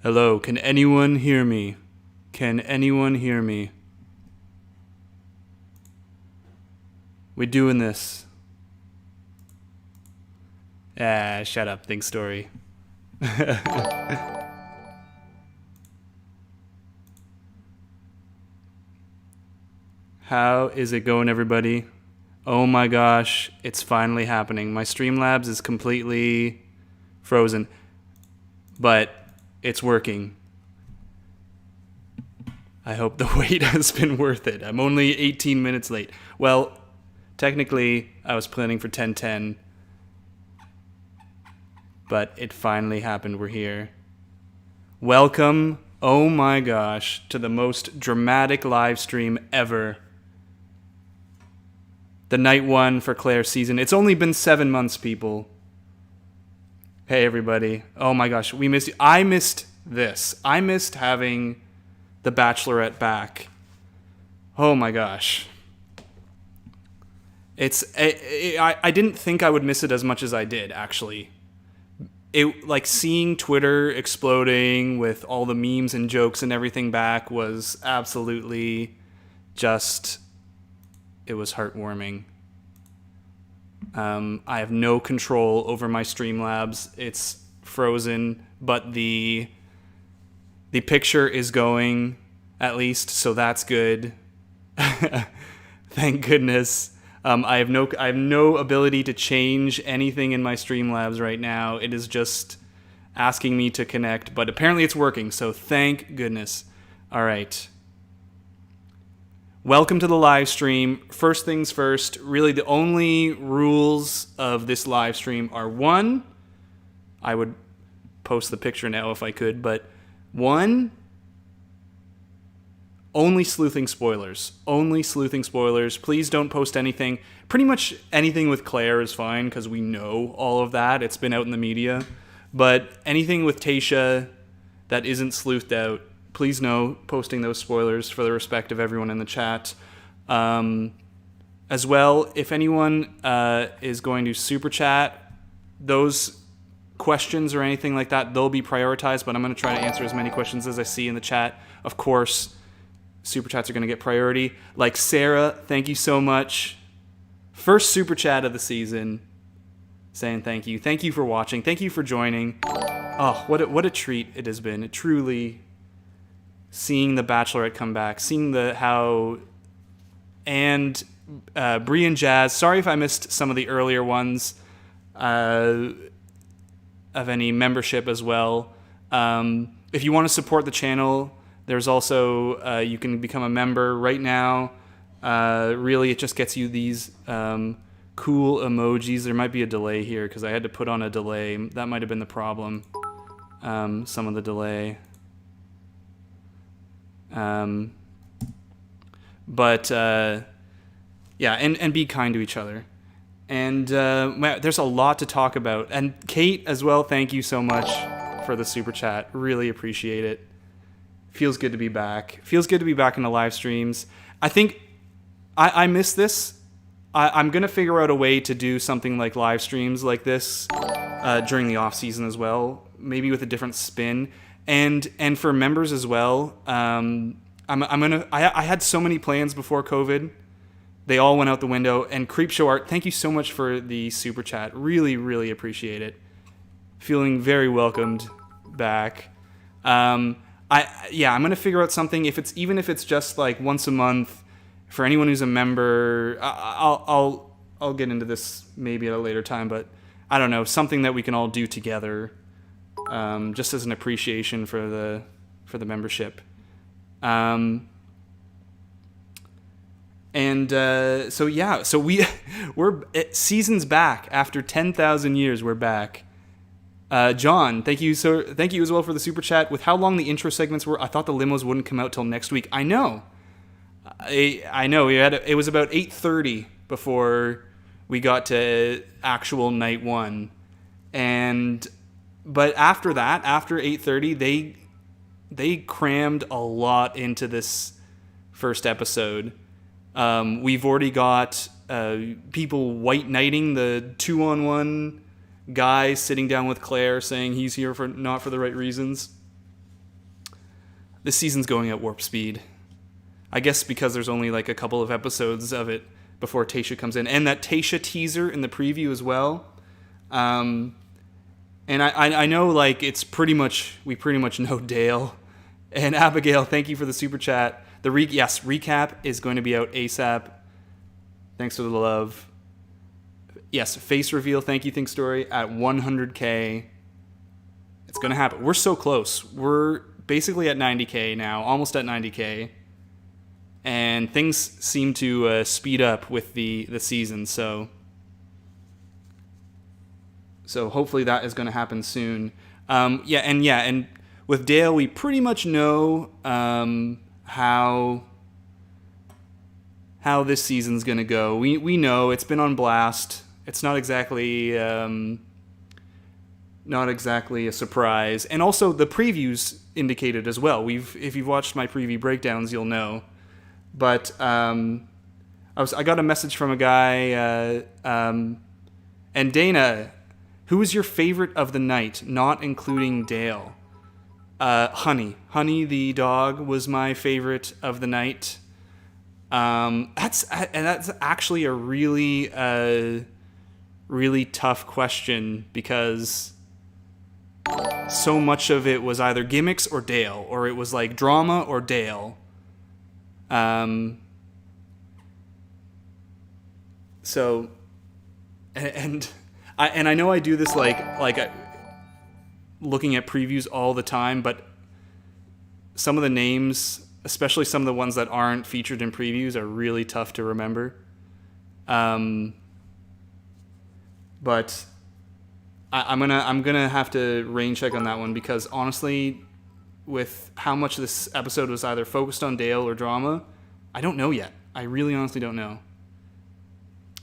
Hello, can anyone hear me? Can anyone hear me? We doing this. Ah, shut up, think story. How is it going, everybody? Oh my gosh, it's finally happening. My Streamlabs is completely frozen, but it's working. I hope the wait has been worth it. I'm only 18 minutes late. Well, technically, I was planning for 10:10, but it finally happened. We're here. Welcome, oh my gosh, to the most dramatic live stream ever. The night one for Clare season. It's only been 7 months, people. Hey, everybody. Oh my gosh, we missed you. I missed this. I missed having the Bachelorette back. Oh my gosh. I didn't think I would miss it as much as I did, actually. It, like, seeing Twitter exploding with all the memes and jokes and everything back was absolutely just, it was heartwarming. I have no control over my Streamlabs. It's frozen, but the picture is going, at least, so that's good. Thank goodness. I have no ability to change anything in my Streamlabs right now. It is just asking me to connect, but apparently it's working, so thank goodness. All right. Welcome to the live stream. First things first, really the only rules of this live stream are: one, I would post the picture now if I could, but one, only sleuthing spoilers. Only sleuthing spoilers. Please don't post anything. Pretty much anything with Clare is fine because we know all of that. It's been out in the media. But anything with Tayshia that isn't sleuthed out, please no posting those spoilers for the respect of everyone in the chat. As well, if anyone is going to super chat, those questions or anything like that, they'll be prioritized, but I'm going to try to answer as many questions as I see in the chat. Of course, super chats are going to get priority. Like Sarah, thank you so much. First super chat of the season, saying thank you. Thank you for watching. Thank you for joining. Oh, what a treat it has been. It truly, seeing the Bachelorette come back, seeing and Bree and Jazz. Sorry if I missed some of the earlier ones of any membership as well. If you want to support the channel, there's also, you can become a member right now. Really, it just gets you these cool emojis. There might be a delay here because I had to put on a delay. That might have been the problem. Some of the delay. But yeah, and be kind to each other. And there's a lot to talk about. And Kate as well, thank you so much for the super chat. Really appreciate it. Feels good to be back. Feels good to be back in the live streams. I think I miss this. I'm going to figure out a way to do something like live streams like this during the off season as well, maybe with a different spin. And for members as well, I had so many plans before COVID. They all went out the window. And Creepshow Art, thank you so much for the super chat. Really, really appreciate it. Feeling very welcomed back. I'm gonna figure out something. Even if it's just like once a month, for anyone who's a member. I'll get into this maybe at a later time, but I don't know, something that we can all do together, just as an appreciation for the membership. So we're season's back after 10,000 years. We're back. John, thank you as well for the super chat. With how long the intro segments were, I thought the limos wouldn't come out till next week. I know. I know. It was about 8:30 before we got to actual night one, but after that, after 8:30, they crammed a lot into this first episode. We've already got people white knighting the 2-on-1 guy sitting down with Clare, saying he's here not for the right reasons. this season's going at warp speed. I guess because there's only like a couple of episodes of it before Tayshia comes in, and that Tayshia teaser in the preview as well. And I know like we pretty much know Dale. And Abigail, thank you for the super chat. The recap is going to be out ASAP. Thanks for the love. Yes, face reveal, thank you, Think Story, at 100K. It's going to happen. We're so close. We're basically at 90K now, almost at 90K. And things seem to speed up with the season, so hopefully that is going to happen soon. And with Dale, we pretty much know how this season's going to go. We know it's been on blast. It's not exactly a surprise, and also the previews indicated as well. If you've watched my preview breakdowns, you'll know. But I got a message from a guy, and Dana, who was your favorite of the night, not including Dale? Honey the dog was my favorite of the night. That's actually a really tough question because so much of it was either gimmicks or Dale, or it was like drama or Dale. So, and I know I do this like looking at previews all the time, but some of the names, especially some of the ones that aren't featured in previews, are really tough to remember. But I'm gonna have to rain check on that one because honestly, with how much this episode was either focused on Dale or drama, I don't know yet. I really honestly don't know.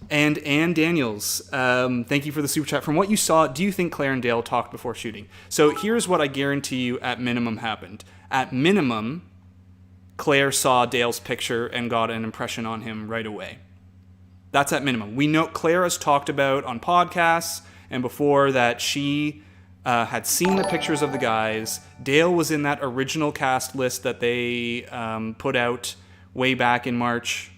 And Ann Daniels, thank you for the super chat. From what you saw, do you think Clare and Dale talked before shooting? So here's what I guarantee you at minimum happened. At minimum, Clare saw Dale's picture and got an impression on him right away. That's at minimum. We know Clare has talked about on podcasts and before that she had seen the pictures of the guys. Dale was in that original cast list that they put out way back in March.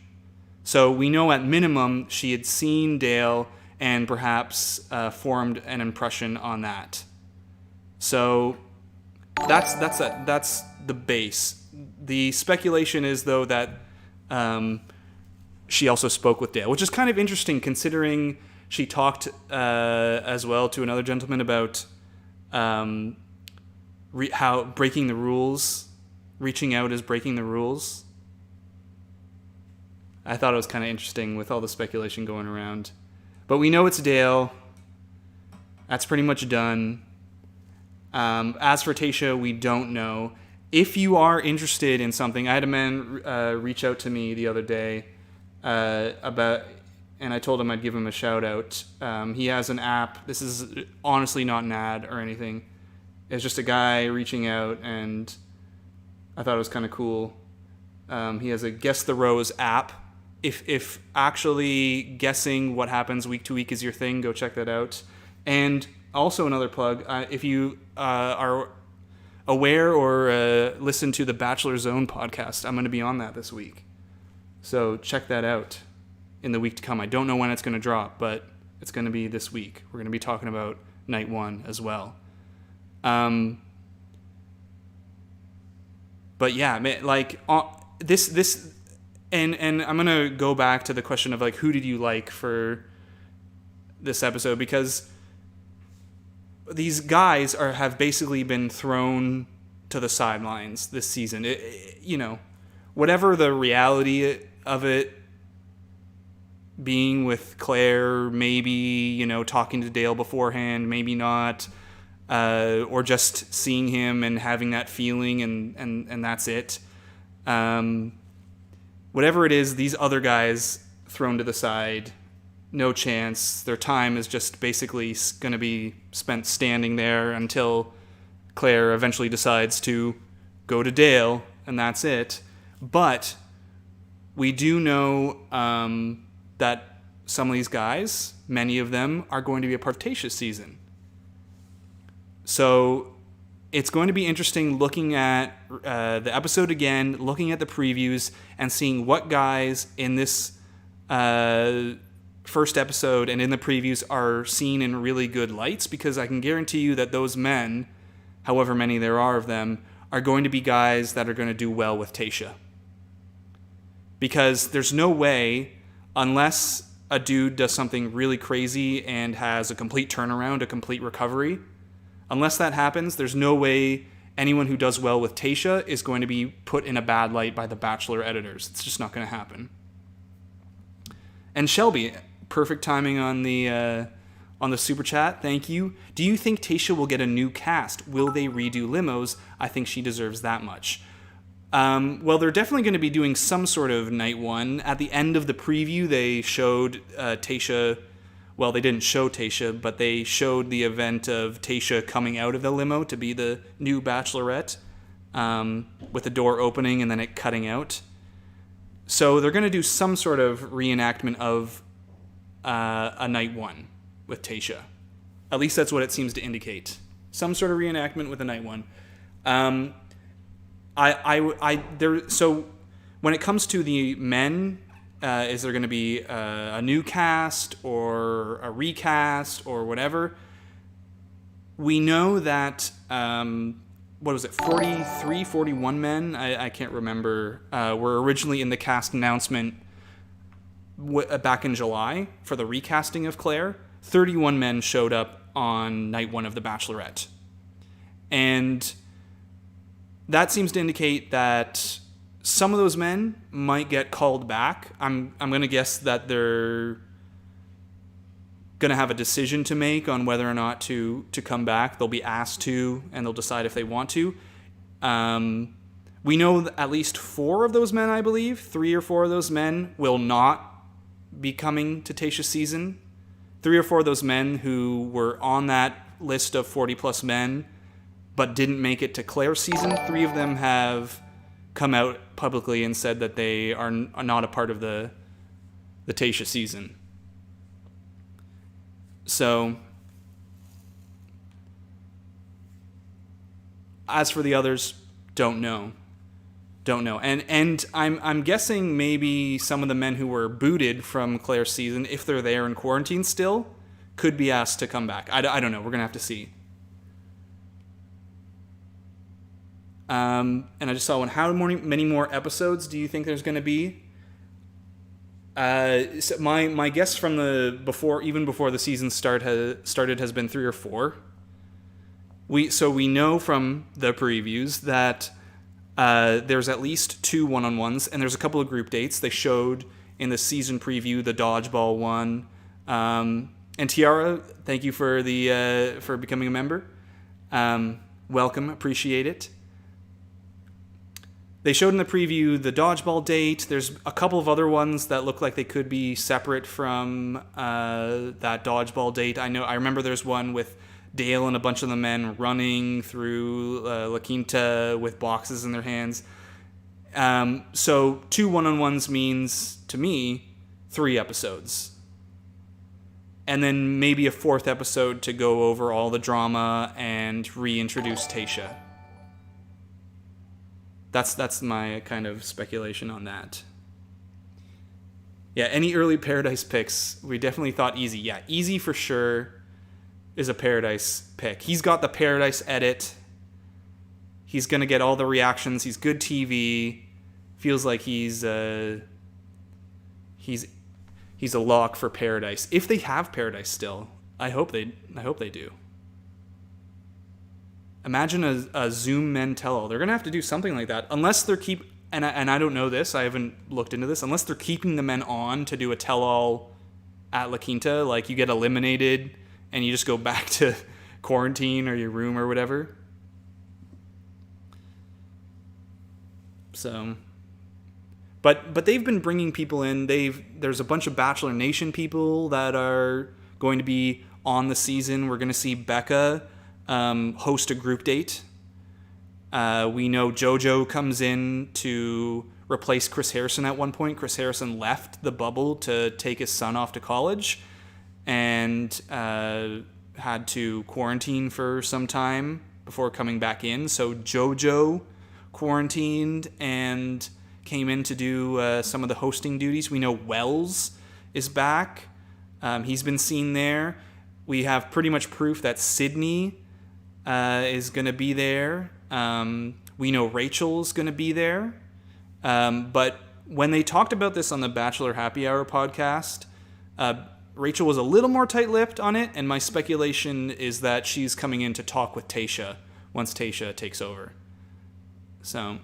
So we know at minimum she had seen Dale and perhaps formed an impression on that. So that's the base. The speculation is though that she also spoke with Dale, which is kind of interesting considering she talked as well to another gentleman about how breaking the rules, reaching out is breaking the rules. I thought it was kind of interesting with all the speculation going around. But we know it's Dale. That's pretty much done. As for Tayshia, we don't know. If you are interested in something, I had a man reach out to me the other day about, and I told him I'd give him a shout out. He has an app. This is honestly not an ad or anything. It's just a guy reaching out, and I thought it was kind of cool. He has a Guess the Rose app. If actually guessing what happens week to week is your thing, go check that out. And also another plug, if you are aware or listen to the Bachelor Zone podcast, I'm going to be on that this week. So check that out in the week to come. I don't know when it's going to drop, but it's going to be this week. We're going to be talking about night one as well. But yeah, like this. And I'm going to go back to the question of like, who did you like for this episode? Because these guys have basically been thrown to the sidelines this season. Whatever the reality of it being with Clare, maybe, talking to Dale beforehand, maybe not, or just seeing him and having that feeling and that's it. Whatever it is, these other guys thrown to the side, no chance. Their time is just basically going to be spent standing there until Clare eventually decides to go to Dale, and that's it. But we do know that some of these guys, many of them, are going to be a part of Tayshia's season. So it's going to be interesting looking at the episode again, looking at the previews, and seeing what guys in this first episode and in the previews are seen in really good lights, because I can guarantee you that those men, however many there are of them, are going to be guys that are going to do well with Tayshia. Because there's no way, unless a dude does something really crazy and has a complete turnaround, a complete recovery, unless that happens, there's no way anyone who does well with Tayshia is going to be put in a bad light by the Bachelor editors. It's just not going to happen. And Shelby, perfect timing on the super chat. Thank you. Do you think Tayshia will get a new cast? Will they redo Limos? I think she deserves that much. Well, they're definitely going to be doing some sort of night one. At the end of the preview, they showed Tayshia. Well, they didn't show Tayshia, but they showed the event of Tayshia coming out of the limo to be the new Bachelorette, with the door opening and then it cutting out. So they're going to do some sort of reenactment of a night one with Tayshia. At least that's what it seems to indicate. Some sort of reenactment with a night one. So when it comes to the men, is there going to be a new cast or a recast or whatever? We know that, 43, 41 men, I can't remember, were originally in the cast announcement back in July for the recasting of Clare. 31 men showed up on night one of The Bachelorette. And that seems to indicate that some of those men might get called back. I'm going to guess that they're going to have a decision to make on whether or not to come back. They'll be asked to, and they'll decide if they want to. We know that at least 4 of those men, I believe, 3 or 4 of those men will not be coming to Tayshia's season. 3 or 4 of those men who were on that list of 40-plus men but didn't make it to Clare's season, 3 of them have come out publicly and said that they are not a part of the Tayshia season. So, as for the others, don't know. And I'm guessing maybe some of the men who were booted from Clare's season, if they're there in quarantine still, could be asked to come back. I don't know. We're going to have to see. And I just saw one. How many more episodes do you think there's going to be? So my guess from even before the season started has been 3 or 4. We know from the previews that there's at least 2 one-on-ones, and there's a couple of group dates. They showed in the season preview the dodgeball one. And Tiara, thank you for for becoming a member. Welcome, appreciate it. They showed in the preview the dodgeball date. There's a couple of other ones that look like they could be separate from that dodgeball date. I remember there's one with Dale and a bunch of the men running through La Quinta with boxes in their hands. So 2 one-on-ones means, to me, 3 episodes. And then maybe a 4th episode to go over all the drama and reintroduce Tayshia. That's my kind of speculation on that. Yeah, any early Paradise picks, we definitely thought Easy. Yeah, Easy for sure is a Paradise pick. He's got the Paradise edit. He's going to get all the reactions. He's good TV. Feels like he's a lock for Paradise. If they have Paradise still, I hope they do. Imagine a Zoom men tell-all. They're going to have to do something like that. Unless they're and I don't know this, I haven't looked into this, unless they're keeping the men on to do a tell-all at La Quinta, like you get eliminated and you just go back to quarantine or your room or whatever. So, but they've been bringing people in. There's a bunch of Bachelor Nation people that are going to be on the season. We're going to see Becca host a group date. We know JoJo comes in to replace Chris Harrison at one point. Chris Harrison left the bubble to take his son off to college and had to quarantine for some time before coming back in. So JoJo quarantined and came in to do some of the hosting duties. We know Wells is back. He's been seen there. We have pretty much proof that Sydney is going to be there. We know Rachel's going to be there. But when they talked about this on the Bachelor Happy Hour podcast, Rachel was a little more tight-lipped on it, and my speculation is that she's coming in to talk with Tayshia once Tayshia takes over. So,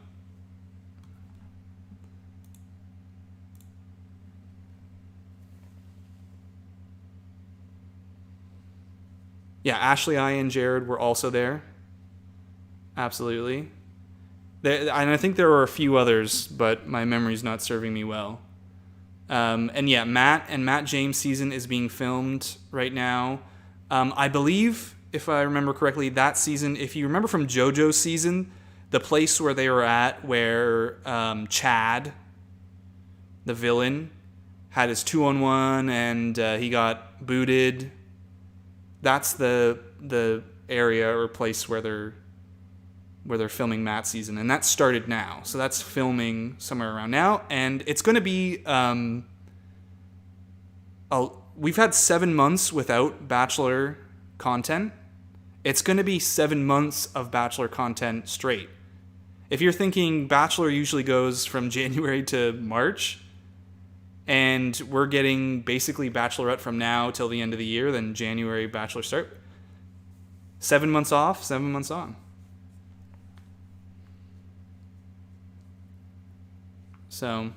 yeah, Ashley, I, and Jared were also there. Absolutely. And I think there were a few others, but my memory's not serving me well. And yeah, Matt James' season is being filmed right now. I believe, if I remember correctly, that season, if you remember from JoJo's season, the place where they were at, where Chad, the villain, had his 2-on-1 and he got booted. That's the area or place where they're filming Matt's season, and that started now. So that's filming somewhere around now, and it's going to be. We've had 7 months without Bachelor content. It's going to be 7 months of Bachelor content straight. If you're thinking Bachelor usually goes from January to March, and we're getting basically Bachelorette from now till the end of the year, then January Bachelor start. 7 months off, 7 months on. So,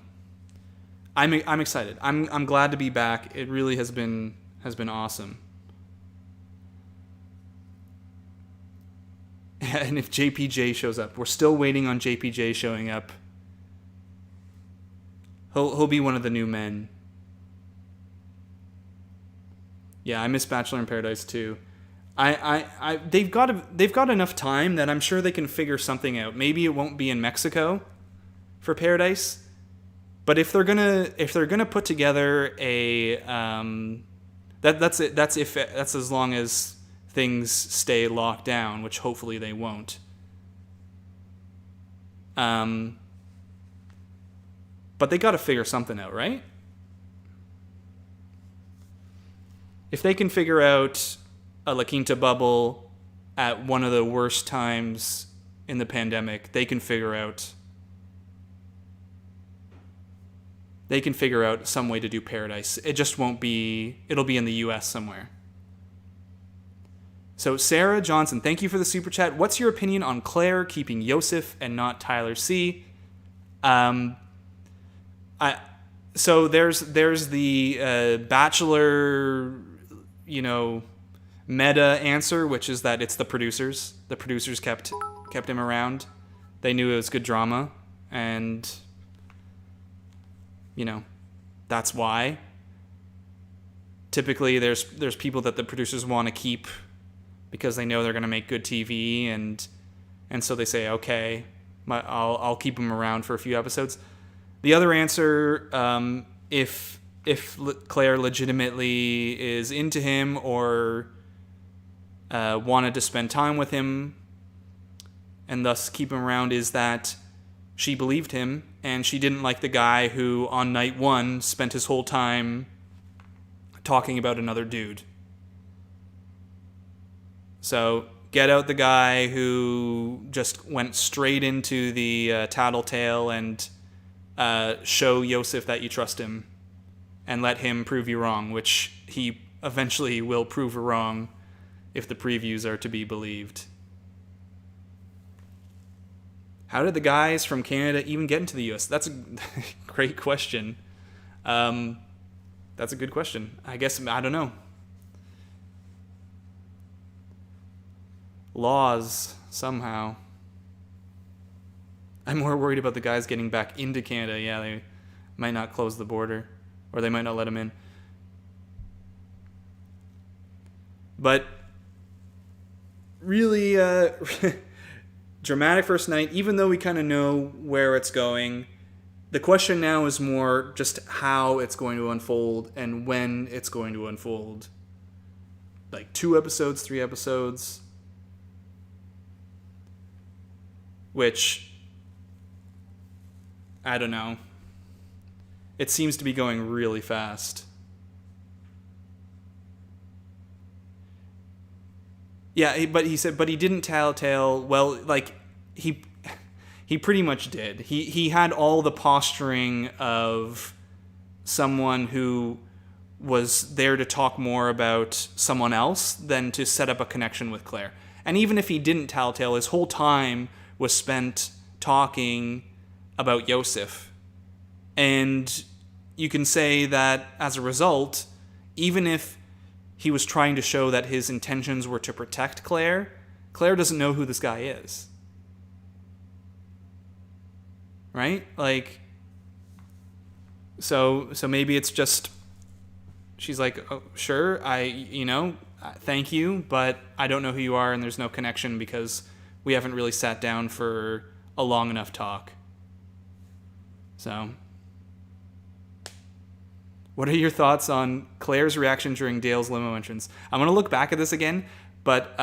I'm excited. I'm glad to be back. It really has been awesome. And if JPJ shows up, we're still waiting on JPJ showing up. He'll be one of the new men. Yeah, I miss Bachelor in Paradise too. They've got enough time that I'm sure they can figure something out. Maybe it won't be in Mexico for Paradise. But if they're gonna put together a that's it. That's as long as things stay locked down, which hopefully they won't. But they got to figure something out, right? If they can figure out a La Quinta bubble at one of the worst times in the pandemic, they can figure out some way to do Paradise. It just won't be, it'll be in the US somewhere. So Sarah Johnson, thank you for the super chat. What's your opinion on Clare keeping Yosef and not Tyler C? So there's the Bachelor, meta answer, which is that it's the producers. The producers kept him around. They knew it was good drama, and that's why. Typically, there's people that the producers want to keep because they know they're going to make good TV, and so they say, okay, I'll keep them around for a few episodes. The other answer, if Claire legitimately is into him or wanted to spend time with him and thus keep him around, is that she believed him and she didn't like the guy who on night one spent his whole time talking about another dude. So get out the guy who just went straight into the tattletale and show Yosef that you trust him and let him prove you wrong, which he eventually will prove wrong if the previews are to be believed. How did the guys from Canada even get into the U.S.? That's a great question. That's a good question. I guess, I don't know. Laws, somehow. I'm more worried about the guys getting back into Canada. Yeah, they might not close the border, or they might not let them in. But really, dramatic first night, even though we kind of know where it's going. The question now is more just how it's going to unfold and when it's going to unfold. Like 2 episodes, 3 episodes. which, I don't know. It seems to be going really fast. Yeah, but he said, but he didn't tell tale. Well, like he pretty much did. He had all the posturing of someone who was there to talk more about someone else than to set up a connection with Claire. And even if he didn't telltale, his whole time was spent talking about Yosef. And you can say that as a result, even if he was trying to show that his intentions were to protect Claire, Claire doesn't know who this guy is. Right? Like, so maybe it's just, she's like, oh, sure, thank you, but I don't know who you are and there's no connection because we haven't really sat down for a long enough talk. So, what are your thoughts on Claire's reaction during Dale's limo entrance? I'm going to look back at this again, but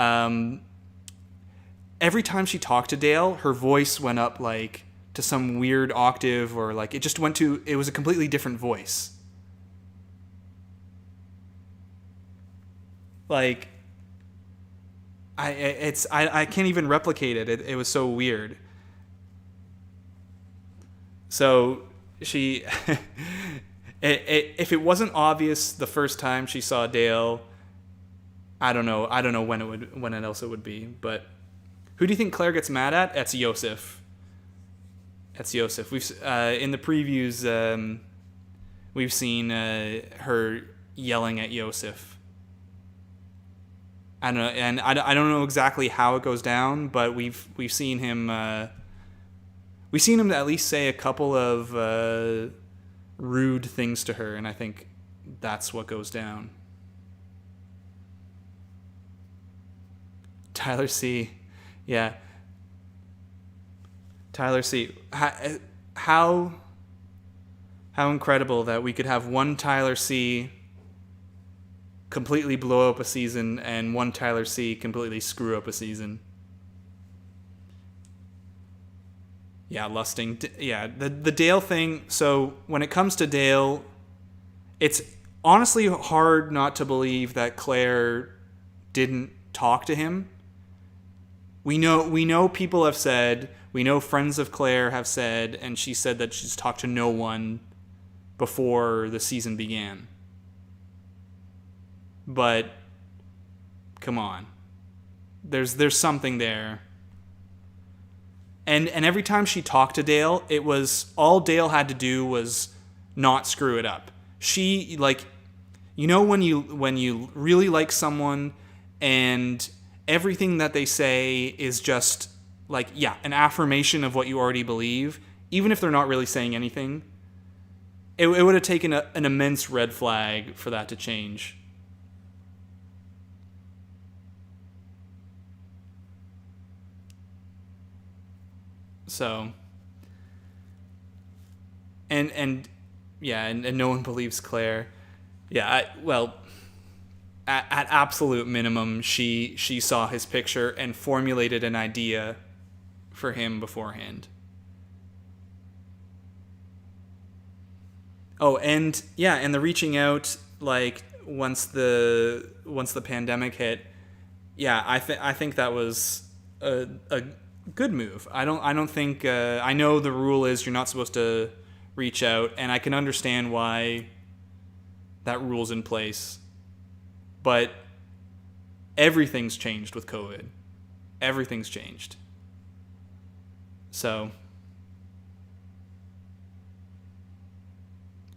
every time she talked to Dale, her voice went up like to some weird octave, or like it was a completely different voice. Like, I can't even replicate it. It was so weird. So she, if it wasn't obvious the first time she saw Dale, I don't know when else it would be. But who do you think Claire gets mad at? That's Yosef. We've in the previews, we've seen her yelling at Yosef. I don't know, and I don't know exactly how it goes down, but we've seen him. We've seen him at least say a couple of rude things to her, and I think that's what goes down. Tyler C. Yeah. Tyler C. How incredible that we could have one Tyler C. completely blow up a season and one Tyler C. completely screw up a season. Yeah, lusting. Yeah, the Dale thing. So when it comes to Dale, it's honestly hard not to believe that Claire didn't talk to him. We know people have said, we know friends of Claire have said, and she said that she's talked to no one before the season began. But come on. There's something there. And every time she talked to Dale, it was all Dale had to do was not screw it up. She, like, when you really like someone and everything that they say is just like, yeah, an affirmation of what you already believe, even if they're not really saying anything, it would have taken an immense red flag for that to change. So, and no one believes Claire. Yeah, at absolute minimum, she saw his picture and formulated an idea for him beforehand. Oh, and the reaching out, like once the pandemic hit, yeah, I think that was a good move. I don't think I know the rule is you're not supposed to reach out, and I can understand why that rule's in place. But everything's changed with COVID. Everything's changed. So,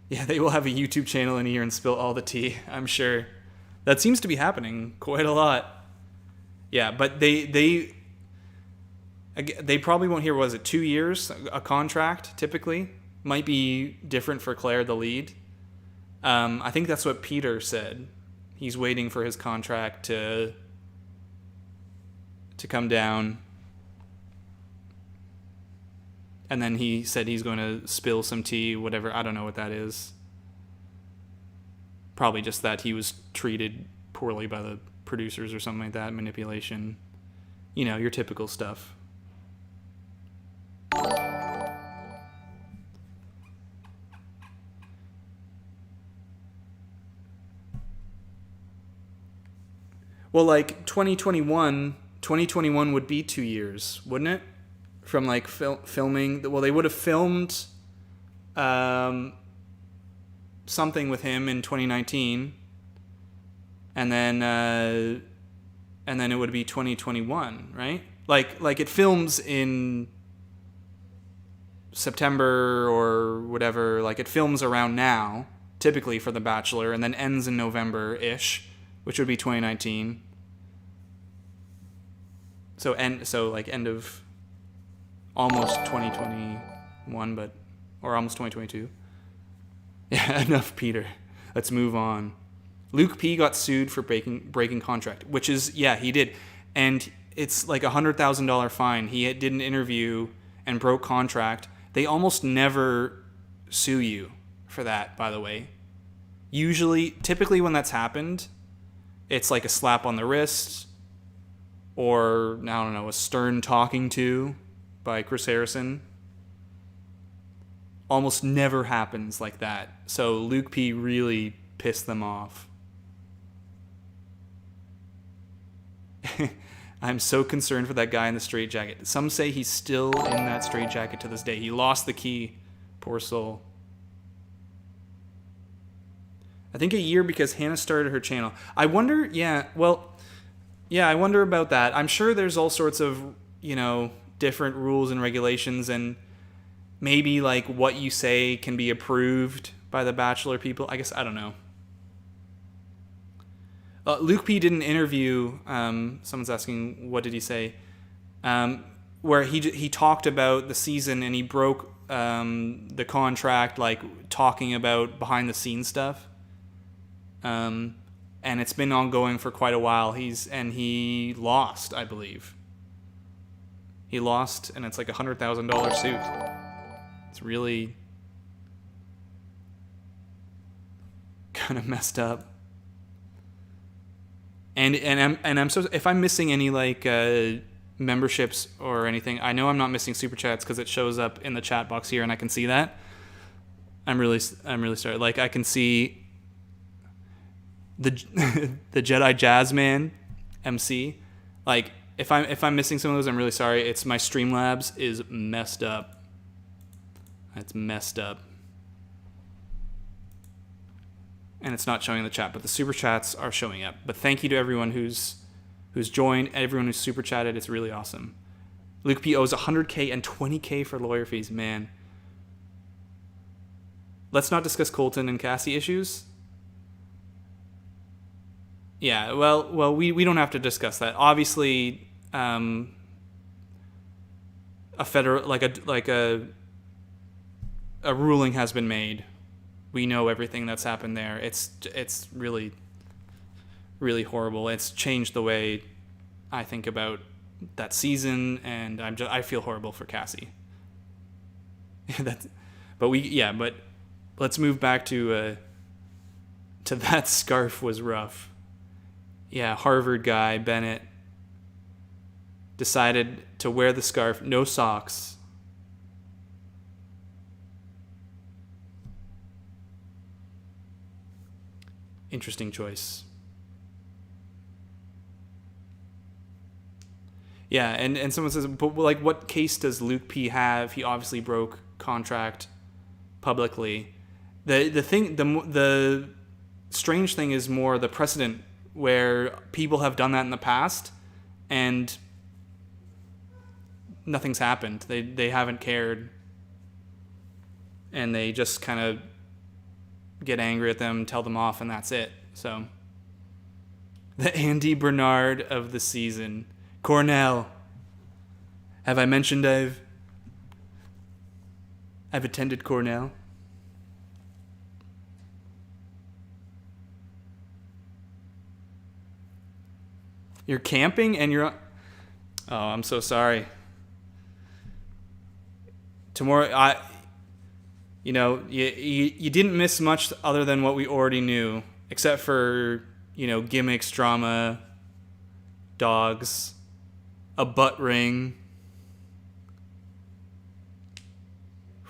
yeah, they will have a YouTube channel in a year and spill all the tea, I'm sure. That seems to be happening quite a lot. Yeah, but they probably won't hear, was it 2 years? A contract, typically. Might be different for Claire, the lead. I think that's what Peter said. He's waiting for his contract to come down. And then he said he's going to spill some tea, whatever. I don't know what that is. Probably just that he was treated poorly by the producers or something like that. Manipulation. Your typical stuff. Well, like 2021 would be 2 years, wouldn't it? From like filming. Well, they would have filmed something with him in 2019, and then it would be 2021, right? Like it films in September or whatever. Like it films around now, typically for The Bachelor, and then ends in November-ish, which would be 2019. So end of almost 2021, or almost 2022. Yeah, enough, Peter. Let's move on. Luke P got sued for breaking contract, which is, yeah, he did. And it's like $100,000 fine. He did an interview and broke contract. They almost never sue you for that, by the way. Typically when that's happened, it's like a slap on the wrist, or, I don't know, a stern talking to by Chris Harrison. Almost never happens like that. So Luke P really pissed them off. I'm so concerned for that guy in the straitjacket. Some say he's still in that straitjacket to this day. He lost the key. Poor soul. I think a year because Hannah started her channel. I wonder, I wonder about that. I'm sure there's all sorts of, different rules and regulations, and maybe like what you say can be approved by the Bachelor people. I guess, I don't know. Luke P did an interview. Someone's asking, what did he say? Where he talked about the season, and he broke the contract, like talking about behind the scenes stuff. And it's been ongoing for quite a while. He lost, I believe. He lost, and it's like $100,000 suit. It's really kind of messed up. And I'm so, if I'm missing any like memberships or anything, I know I'm not missing super chats because it shows up in the chat box here and I can see that. I'm really sorry. Like I can see the Jedi Jazzman MC. Like if I'm missing some of those, I'm really sorry. It's my Streamlabs is messed up. It's messed up. And it's not showing in the chat, but the super chats are showing up. But thank you to everyone who's joined, everyone who's super chatted. It's really awesome. Luke P owes $100K and $20K for lawyer fees. Man, let's not discuss Colton and Cassie issues. Yeah, well, we don't have to discuss that. Obviously, a federal a ruling has been made. We know everything that's happened there. It's really, really horrible. It's changed the way I think about that season, and I feel horrible for Cassie. But let's move back to that scarf was rough. Yeah, Harvard guy Bennett decided to wear the scarf, no socks. Interesting choice. Yeah, and someone says, but like, what case does Luke P have? He obviously broke contract publicly. The strange thing is more the precedent where people have done that in the past and nothing's happened. They haven't cared, and they just kind of get angry at them, tell them off, and that's it. So, the Andy Bernard of the season. Cornell. Have I mentioned I've attended Cornell? You're camping and you're... Oh, I'm so sorry. Tomorrow, you didn't miss much other than what we already knew, except for, gimmicks, drama, dogs, a butt ring.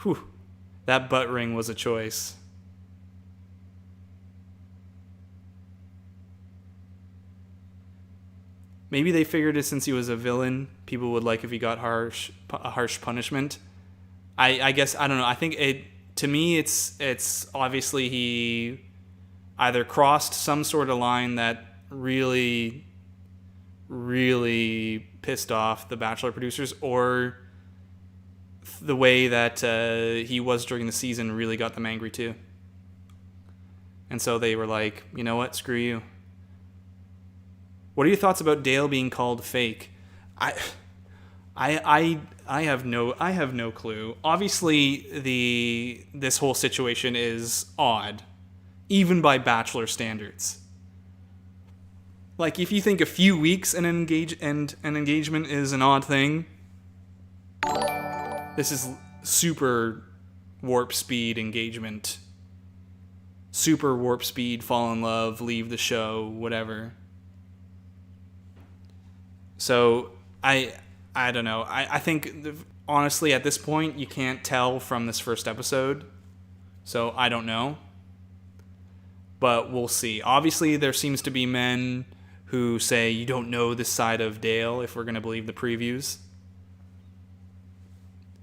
Whew. That butt ring was a choice. maybe they figured it since he was a villain, people would like if he got a harsh punishment. I guess, I don't know. I think to me, it's obviously he either crossed some sort of line that really, really pissed off the Bachelor producers, or the way that he was during the season really got them angry too. And so they were like, you know what, screw you. What are your thoughts about Dale being called fake? I have no clue. Obviously, this whole situation is odd, even by Bachelor standards. Like, if you think a few weeks and an engagement is an odd thing, this is super warp speed engagement. Super warp speed, fall in love, leave the show, whatever. So, I don't know. I think, honestly, at this point, you can't tell from this first episode. So, I don't know. But we'll see. Obviously, there seems to be men who say you don't know this side of Dale, if we're going to believe the previews.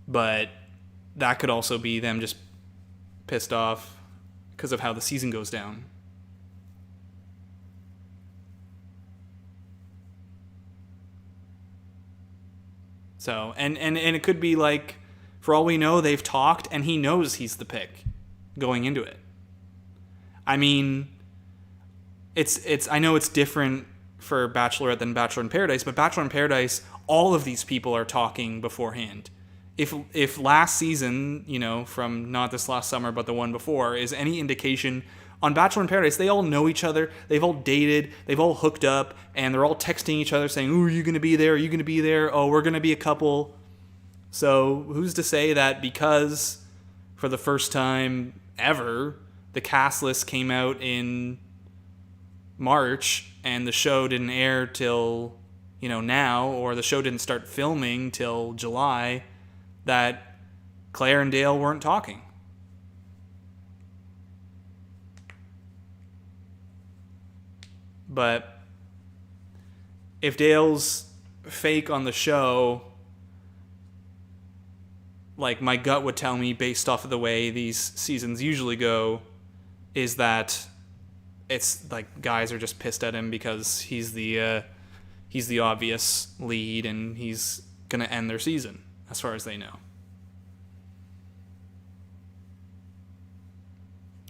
But that could also be them just pissed off because of how the season goes down. So, and it could be like, for all we know, they've talked and he knows he's the pick going into it. I mean, I know it's different for Bachelorette than Bachelor in Paradise, but Bachelor in Paradise, all of these people are talking beforehand. If last season, from not this last summer, but the one before, is any indication, on Bachelor in Paradise, they all know each other, they've all dated, they've all hooked up, and they're all texting each other saying, ooh, are you going to be there? Are you going to be there? Oh, we're going to be a couple. So who's to say that because for the first time ever, the cast list came out in March and the show didn't air till, now, or the show didn't start filming till July, that Clare and Dale weren't talking. But if Dale's fake on the show, like my gut would tell me based off of the way these seasons usually go, is that it's like guys are just pissed at him because he's the obvious lead and he's going to end their season as far as they know.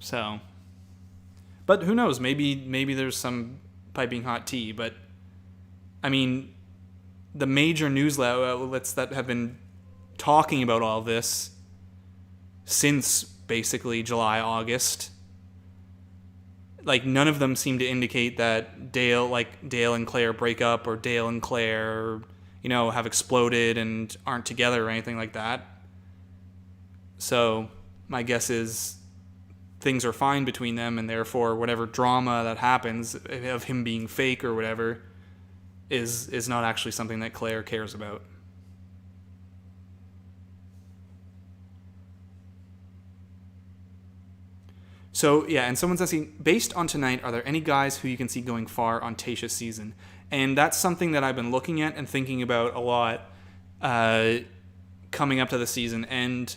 So, but who knows? Maybe there's some piping hot tea, but I mean, the major news outlets that have been talking about all this since basically July, August, like none of them seem to indicate that Dale and Clare break up, or Dale and Clare, have exploded and aren't together or anything like that. So my guess is things are fine between them, and therefore whatever drama that happens of him being fake or whatever is not actually something that Clare cares about. So, yeah, and someone's asking, based on tonight, are there any guys who you can see going far on Tayshia's season? And that's something that I've been looking at and thinking about a lot coming up to the season. And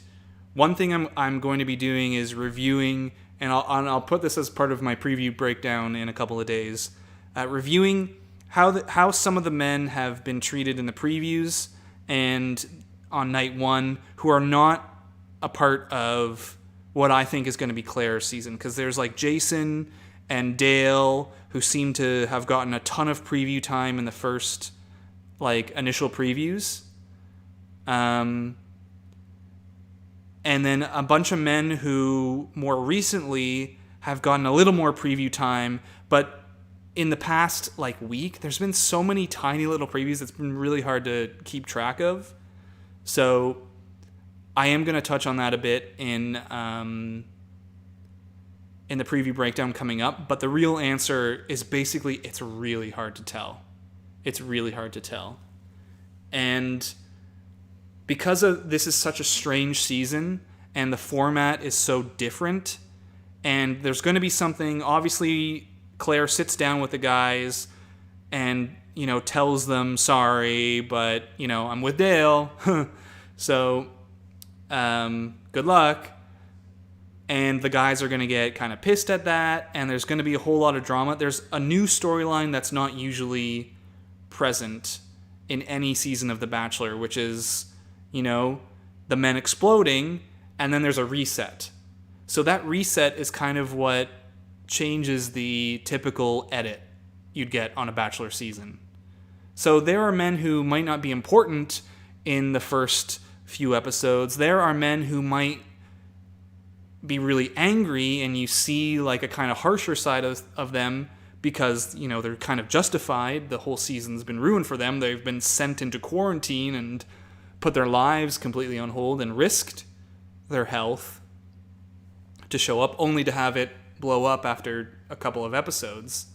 one thing I'm going to be doing is reviewing, and I'll put this as part of my preview breakdown in a couple of days, reviewing how some of the men have been treated in the previews and on night one who are not a part of what I think is going to be Clare's season. Because there's like Jason and Dale who seem to have gotten a ton of preview time in the first initial previews. And then a bunch of men who more recently have gotten a little more preview time, but in the past week, there's been so many tiny little previews it's been really hard to keep track of. So I am going to touch on that a bit in the preview breakdown coming up, but the real answer is basically it's really hard to tell. It's really hard to tell. And because this is such a strange season and the format is so different, and there's going to be something, obviously Clare sits down with the guys and tells them, sorry, but, I'm with Dale. So, good luck. And the guys are going to get kind of pissed at that, and there's going to be a whole lot of drama. There's a new storyline that's not usually present in any season of The Bachelor, which is, the men exploding, and then there's a reset. So that reset is kind of what changes the typical edit you'd get on a Bachelor season. So there are men who might not be important in the first few episodes. There are men who might be really angry, and you see like a kind of harsher side of them because, they're kind of justified. The whole season's been ruined for them. They've been sent into quarantine and put their lives completely on hold and risked their health to show up, only to have it blow up after a couple of episodes.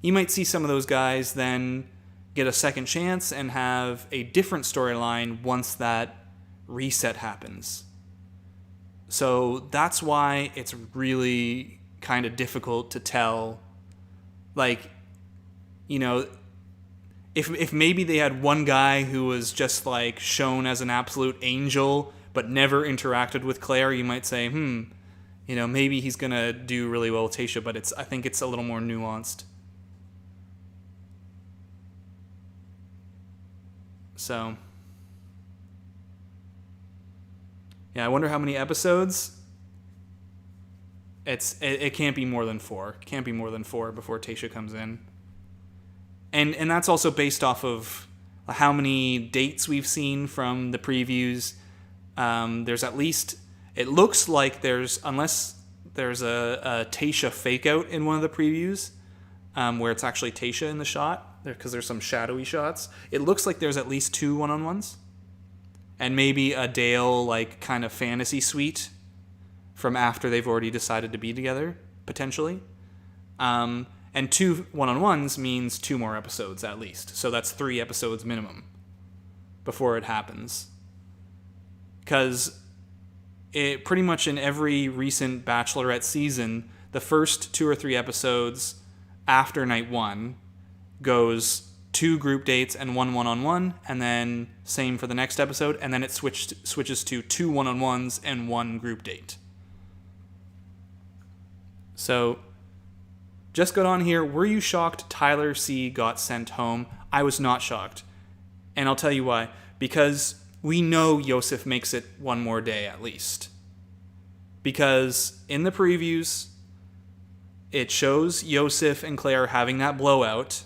You might see some of those guys then get a second chance and have a different storyline once that reset happens. So that's why it's really kind of difficult to tell, like, if maybe they had one guy who was just like shown as an absolute angel but never interacted with Clare, you might say, maybe he's gonna do really well with Tayshia, but I think it's a little more nuanced. So, yeah, I wonder how many episodes. It can't be more than 4. It can't be more than 4 before Tayshia comes in. And that's also based off of how many dates we've seen from the previews. There's at least, it looks like unless there's a Tayshia fake out in one of the previews, where it's actually Tayshia in the shot, because there's some shadowy shots. It looks like there's at least 2 one-on-ones. And maybe a Dale, like, kind of fantasy suite from after they've already decided to be together, potentially. And 2 one-on-ones means 2 more episodes at least. So that's 3 episodes minimum before it happens. Because it pretty much in every recent Bachelorette season, the first 2 or 3 episodes after night 1 goes 2 group dates and 1 one-on-one, and then same for the next episode, and then it switches to 2 one-on-ones and 1 group date. So, just got on here. Were you shocked Tyler C got sent home? I was not shocked. And I'll tell you why. Because we know Yosef makes it one more day at least. Because in the previews, it shows Yosef and Clare having that blowout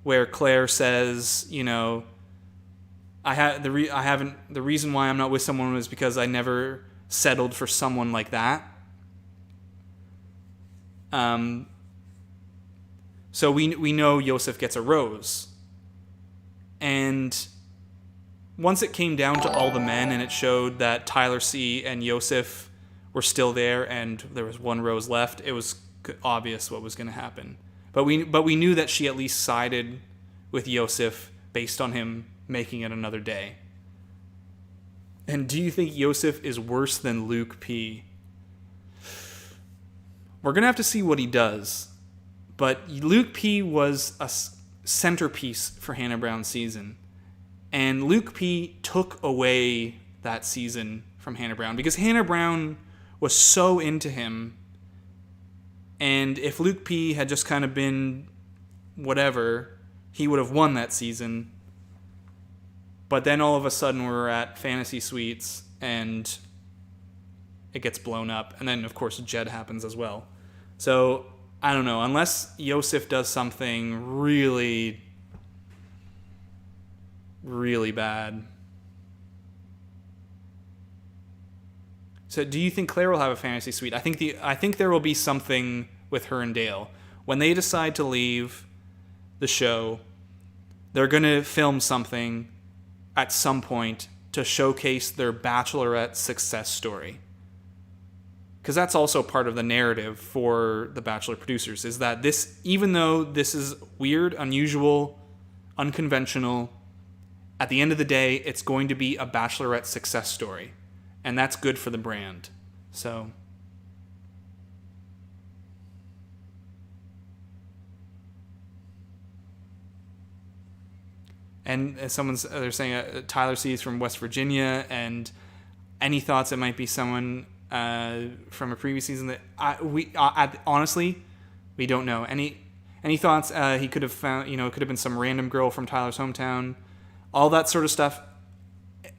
where Clare says, the reason why I'm not with someone was because I never settled for someone like that. So we know Yosef gets a rose. And once it came down to all the men and it showed that Tyler C and Yosef were still there and there was 1 rose left, it was obvious what was going to happen. But we knew that she at least sided with Yosef based on him making it another day. And do you think Yosef is worse than Luke P? We're going to have to see what he does. But Luke P was a centerpiece for Hannah Brown's season. And Luke P took away that season from Hannah Brown because Hannah Brown was so into him. And if Luke P had just kind of been whatever, he would have won that season. But then all of a sudden we're at Fantasy Suites and it gets blown up. And then, of course, Jed happens as well. So, I don't know. Unless Yosef does something really, really bad. So, do you think Clare will have a fantasy suite? I think there will be something with her and Dale. When they decide to leave the show, they're going to film something at some point to showcase their Bachelorette success story. Because that's also part of the narrative for the Bachelor producers, is that this, even though this is weird, unusual, unconventional, at the end of the day, it's going to be a Bachelorette success story. And that's good for the brand. So, And they're saying Tyler C is from West Virginia, and any thoughts it might be someone from a previous season that honestly, we don't know. Any thoughts he could have found, it could have been some random girl from Tyler's hometown, all that sort of stuff.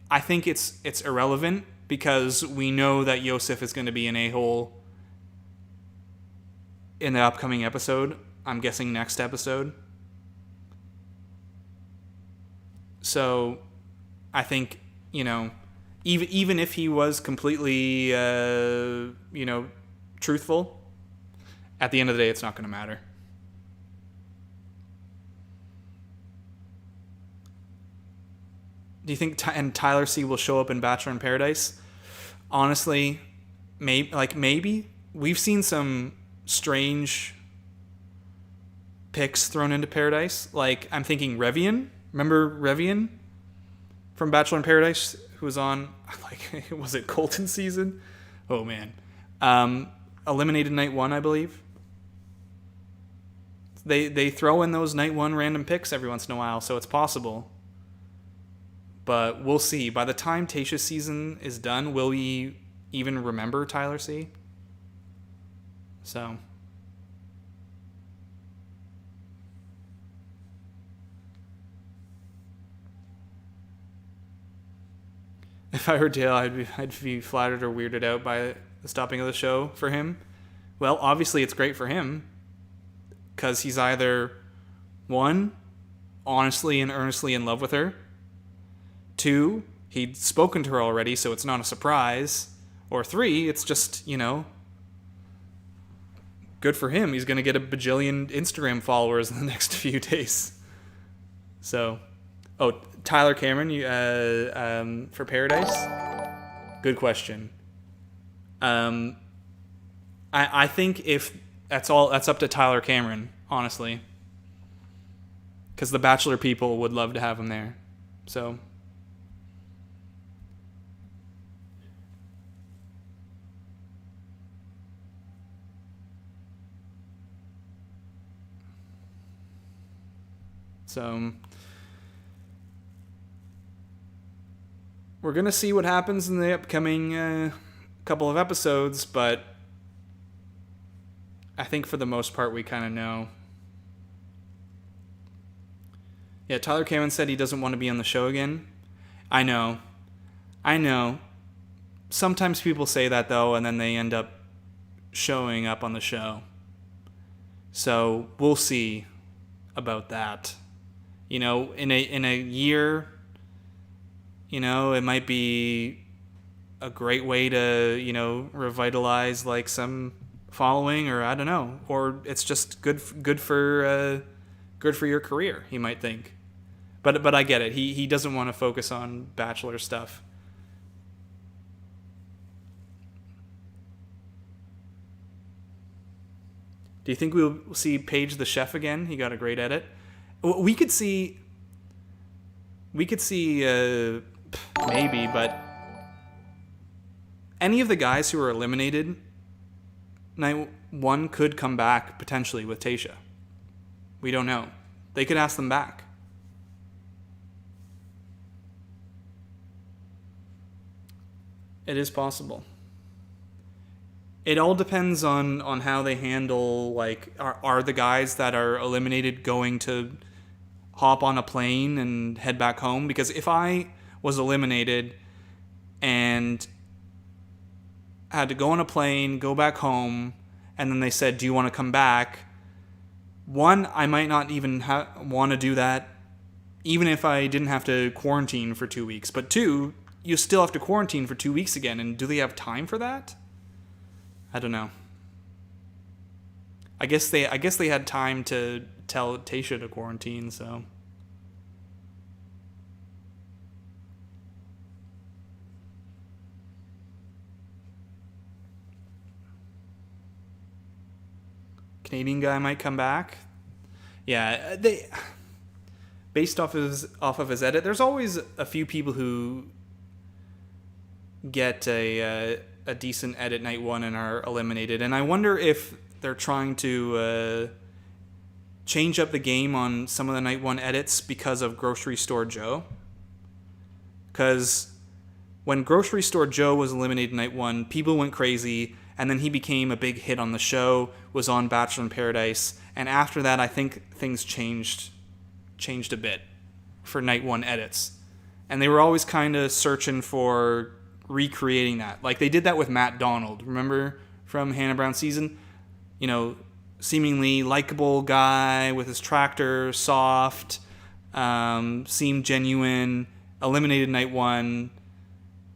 I think it's irrelevant because we know that Yosef is going to be an a-hole in the upcoming episode. I'm guessing next episode. So I think, even if he was completely, truthful, at the end of the day, it's not going to matter. Do you think Tyler C will show up in Bachelor in Paradise? Honestly, maybe. We've seen some strange picks thrown into Paradise. Like, I'm thinking Revian. Remember Revian from Bachelor in Paradise, who was on, was it Colton season? Oh, man. Eliminated night 1, I believe. They throw in those night 1 random picks every once in a while, so it's possible. But we'll see. By the time Tayshia's season is done, will we even remember Tyler C? So. If I were Dale, I'd be flattered or weirded out by the stopping of the show for him. Well, obviously it's great for him because he's either, 1, honestly and earnestly in love with her. 2, he'd spoken to her already, so it's not a surprise. Or 3, it's just, good for him. He's going to get a bajillion Instagram followers in the next few days. So, Tyler Cameron, for Paradise? Good question. I think if that's up to Tyler Cameron, honestly. Because the Bachelor people would love to have him there. So. We're going to see what happens in the upcoming couple of episodes, but I think for the most part we kind of know. Yeah, Tyler Cameron said he doesn't want to be on the show again. I know. Sometimes people say that, though, and then they end up showing up on the show. So we'll see about that. In a year, it might be a great way to, revitalize like some following, or I don't know, or it's just good for your career, he might think. But I get it. He doesn't want to focus on Bachelor stuff. Do you think we'll see Paige the chef again? He got a great edit. We could see maybe, but any of the guys who were eliminated night 1 could come back potentially with Tayshia. We don't know. They could ask them back. It is possible. It all depends on how they handle, like, are the guys that are eliminated going to hop on a plane and head back home? Because if I was eliminated and had to go on a plane, go back home, and then they said, do you want to come back? 1, I might not even want to do that, even if I didn't have to quarantine for 2 weeks. But 2, you still have to quarantine for 2 weeks again, and do they have time for that? I don't know. I guess they had time to tell Tayshia to quarantine, so. Canadian guy might come back. Yeah, based off of his edit, there's always a few people who get a decent edit night 1 and are eliminated, and I wonder if they're trying to change up the game on some of the night one edits because of Grocery Store Joe. Because when Grocery Store Joe was eliminated night one, people went crazy, and then he became a big hit on the show, was on Bachelor in Paradise, and after that, I think things changed a bit for night one edits. And they were always kind of searching for recreating that. Like they did that with Matt Donald, remember from Hannah Brown's season? You know, seemingly likable guy with his tractor, soft, seemed genuine, eliminated night one,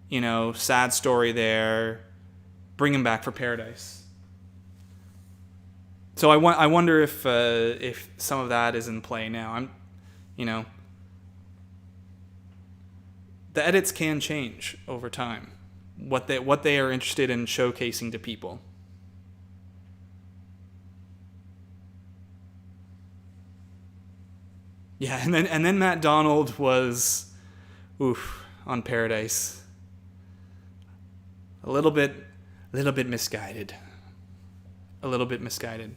you know, sad story there, bring him back for Paradise. So I wonder if some of that is in play now. The edits can change over time, what they are interested in showcasing to people. Yeah, and then Matt Donald was, on Paradise. A little bit misguided. A little bit misguided.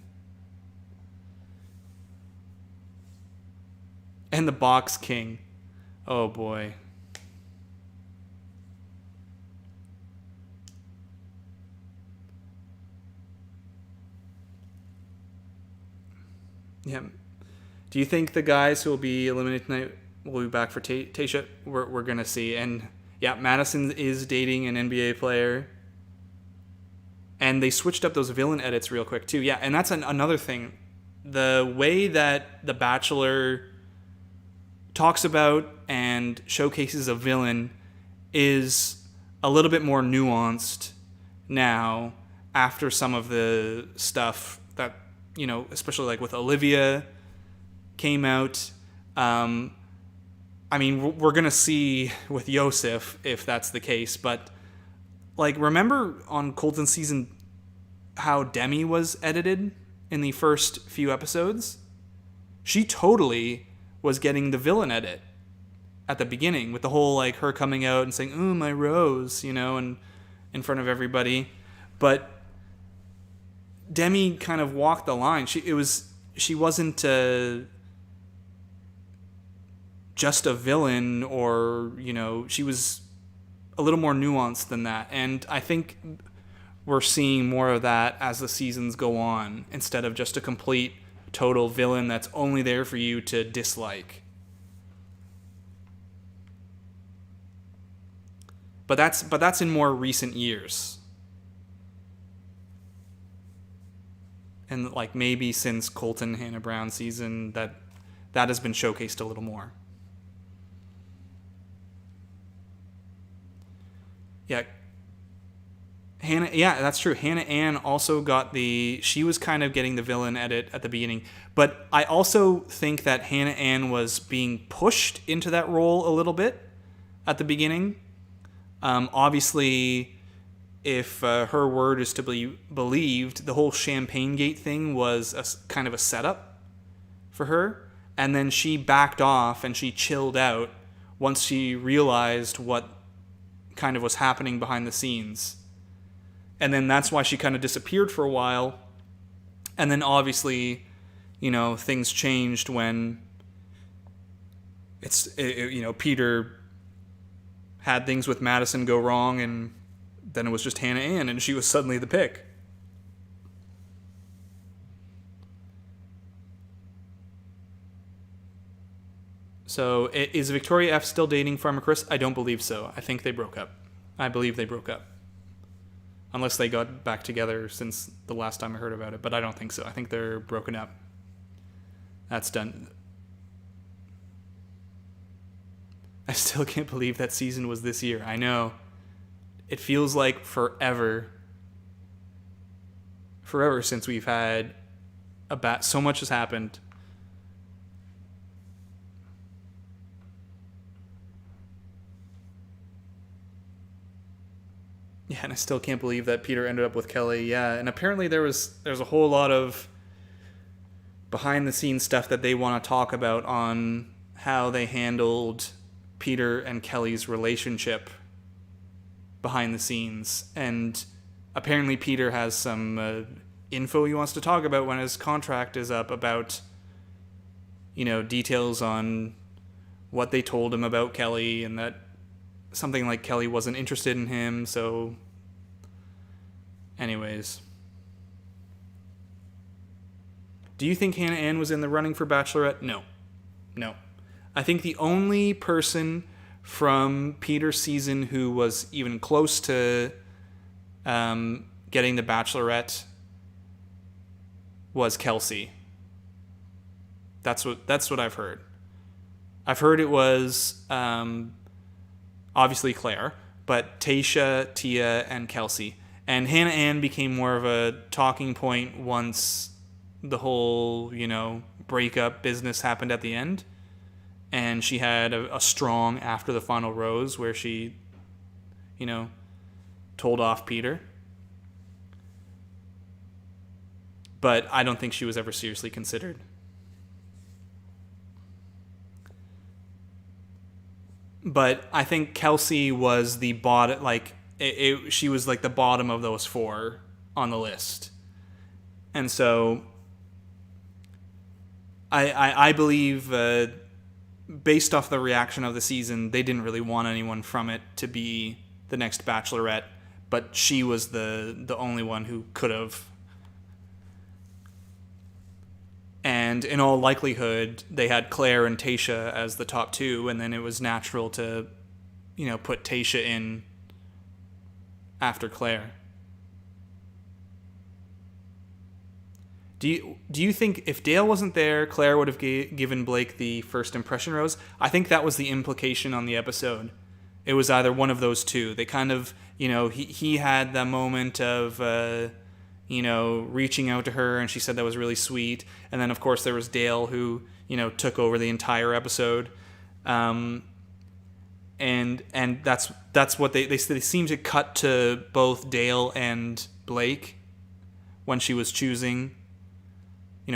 And the Box King. Oh boy. Yeah. Do you think the guys who will be eliminated tonight will be back for Tayshia? We're going to see. And yeah, Madison is dating an NBA player. And they switched up those villain edits real quick too. Yeah, and that's another thing. The way that The Bachelor talks about and showcases a villain is a little bit more nuanced now after some of the stuff that, you know, especially like with Olivia came out. I mean, we're going to see with Yosef if that's the case, but like, remember on Colton's season how Demi was edited in the first few episodes? She totally was getting the villain edit at the beginning with the whole like her coming out and saying, "Oh, my rose," you know, and in front of everybody. But Demi kind of walked the line. She wasn't just a villain, or, you know, she was a little more nuanced than that. And I think we're seeing more of that as the seasons go on, instead of just a complete total villain that's only there for you to dislike. But that's in more recent years. And like maybe since Colton Hannah Brown season that has been showcased a little more. Yeah, that's true. Hannah Ann also got she was kind of getting the villain edit at the beginning. But I also think that Hannah Ann was being pushed into that role a little bit at the beginning. Obviously, if her word is to be believed, the whole Champagne Gate thing was kind of a setup for her. And then she backed off and she chilled out once she realized what kind of was happening behind the scenes. And then that's why she kind of disappeared for a while. And then obviously, you know, things changed when Peter had things with Madison go wrong, and then it was just Hannah Ann, and she was suddenly the pick. So is Victoria F still dating Farmer Chris? I don't believe so. I think they broke up. I believe they broke up. Unless they got back together since the last time I heard about it. But I don't think so. I think they're broken up. That's done. I still can't believe that season was this year. I know. It feels like forever. Forever since we've had so much has happened. Yeah, and I still can't believe that Peter ended up with Kelly. Yeah, and apparently there's a whole lot of behind the scenes stuff that they want to talk about on how they handled Peter and Kelly's relationship behind the scenes. And apparently Peter has some info he wants to talk about when his contract is up about, details on what they told him about Kelly, and that something like Kelly wasn't interested in him. So anyways, do you think Hannah Ann was in the running for Bachelorette? No. I think the only person from Peter's season who was even close to getting the Bachelorette was Kelsey. That's what I've heard. I've heard it was obviously Clare, but Tayshia, Tia, and Kelsey. And Hannah Ann became more of a talking point once the whole, breakup business happened at the end. And she had a strong after the final rose where she, told off Peter. But I don't think she was ever seriously considered. But I think Kelsey was the bottom, she was like the bottom of those four on the list. And so I believe, based off the reaction of the season, they didn't really want anyone from it to be the next Bachelorette, but she was the only one who could have. And in all likelihood, they had Clare and Tayshia as the top two, and then it was natural to, put Tayshia in after Clare. Do you think if Dale wasn't there, Clare would have given Blake the first impression rose? I think that was the implication on the episode. It was either one of those two. They kind of, he had the moment of, reaching out to her, and she said that was really sweet. And then, of course, there was Dale who, took over the entire episode. And that's what they seem to cut to both Dale and Blake when she was choosing,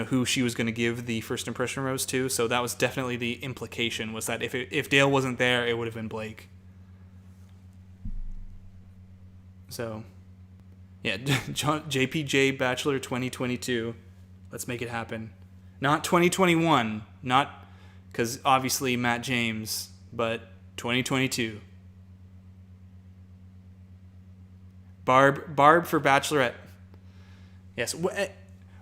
who she was going to give the first impression rose to. So that was definitely the implication, was that if Dale wasn't there, it would have been Blake. So, yeah, JPJ Bachelor 2022. Let's make it happen. Not 2021, not because obviously Matt James, but 2022. Barb for Bachelorette. Yes.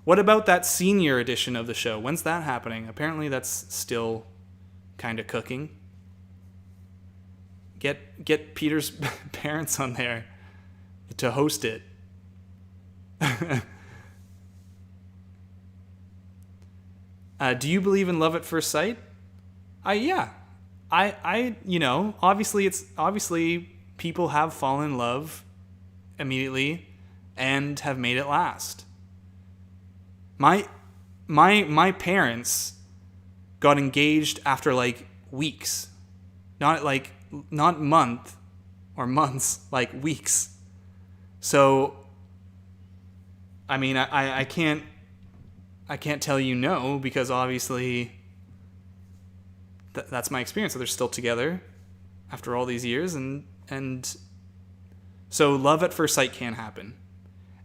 What about that senior edition of the show? When's that happening? Apparently that's still kind of cooking. Get Peter's parents on there to host it. Do you believe in love at first sight? Obviously people have fallen in love immediately and have made it last. My parents got engaged after weeks. Not month or months, weeks. So I mean, I can't tell you no, because obviously that's my experience. So they're still together after all these years, and so love at first sight can happen.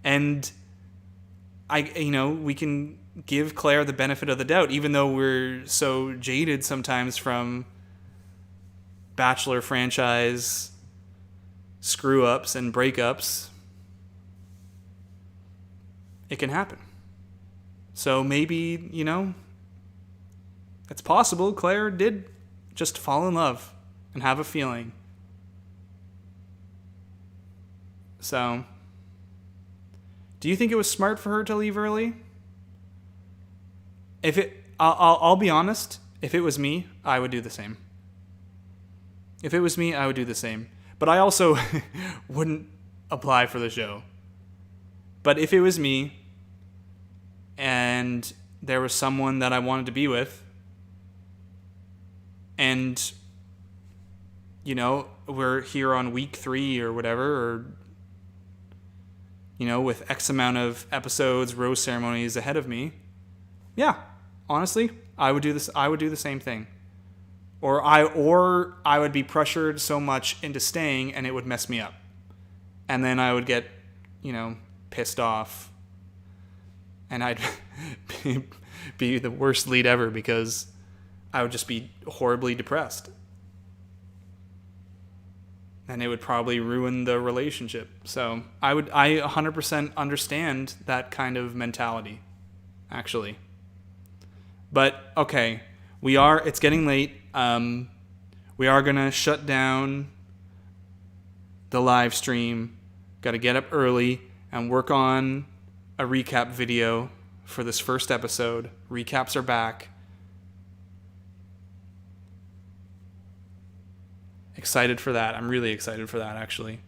And we can give Clare the benefit of the doubt, even though we're so jaded sometimes from Bachelor franchise screw-ups and breakups. It can happen. So maybe, it's possible Clare did just fall in love and have a feeling. So, do you think it was smart for her to leave early? I'll be honest, if it was me, I would do the same. But I also wouldn't apply for the show. But if it was me, and there was someone that I wanted to be with, and, we're here on week 3 or whatever, or, with X amount of episodes, rose ceremonies ahead of me, yeah, honestly, I would do this. I would do the same thing. Or I would be pressured so much into staying, and it would mess me up. And then I would get, pissed off, and I'd be the worst lead ever, because I would just be horribly depressed. And it would probably ruin the relationship. So I 100% understand that kind of mentality, actually. But okay, it's getting late. We are gonna shut down the live stream. Got to get up early and work on a recap video for this first episode. Recaps are back. Excited for that. I'm really excited for that, actually.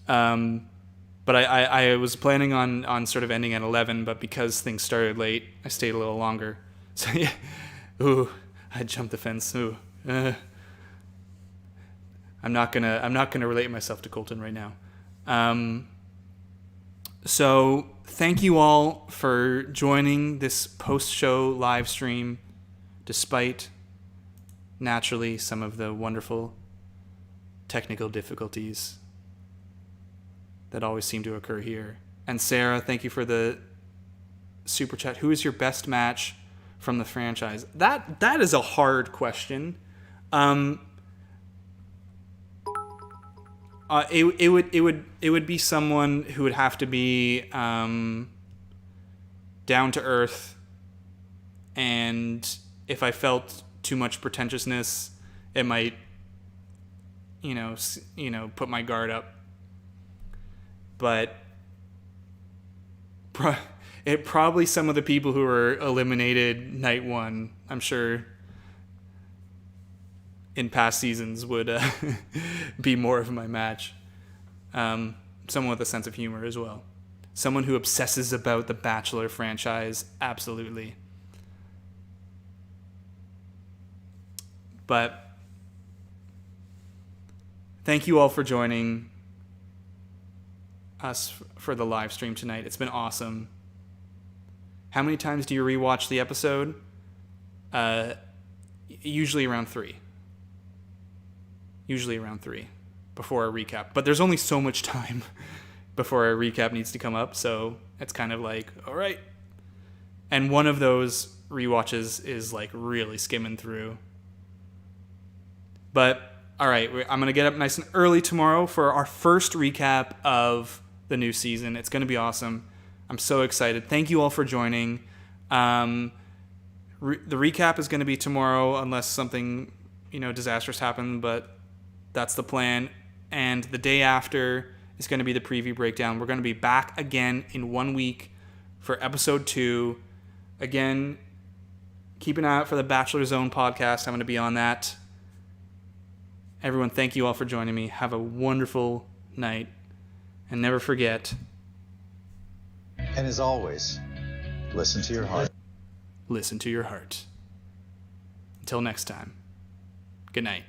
But I was planning on sort of ending at 11, but because things started late, I stayed a little longer. So yeah, ooh, I jumped the fence. Ooh, I'm not gonna relate myself to Colton right now. So thank you all for joining this post-show live stream, despite naturally some of the wonderful technical difficulties that always seem to occur here. And Sarah, thank you for the super chat. Who is your best match from the franchise? That is a hard question. It would be someone who would have to be down to earth, and if I felt too much pretentiousness, it might put my guard up. But probably some of the people who were eliminated night one, I'm sure in past seasons would be more of my match. Someone with a sense of humor as well. Someone who obsesses about the Bachelor franchise, absolutely. But thank you all for joining us for the live stream tonight. It's been awesome. How many times do you rewatch the episode? Usually around 3. Before a recap. But there's only so much time before a recap needs to come up, so it's kind of like, all right. And one of those rewatches is like really skimming through. But all right, I'm going to get up nice and early tomorrow for our first recap of the new season. It's going to be awesome. I'm so excited. Thank you all for joining. The recap is going to be tomorrow unless something, disastrous happens, but that's the plan. And the day after is going to be the preview breakdown. We're going to be back again in 1 week for episode 2. Again, keep an eye out for the Bachelor Zone podcast. I'm going to be on that. Everyone, thank you all for joining me. Have a wonderful night. And never forget. And as always, listen to your heart. Listen to your heart. Until next time. Good night.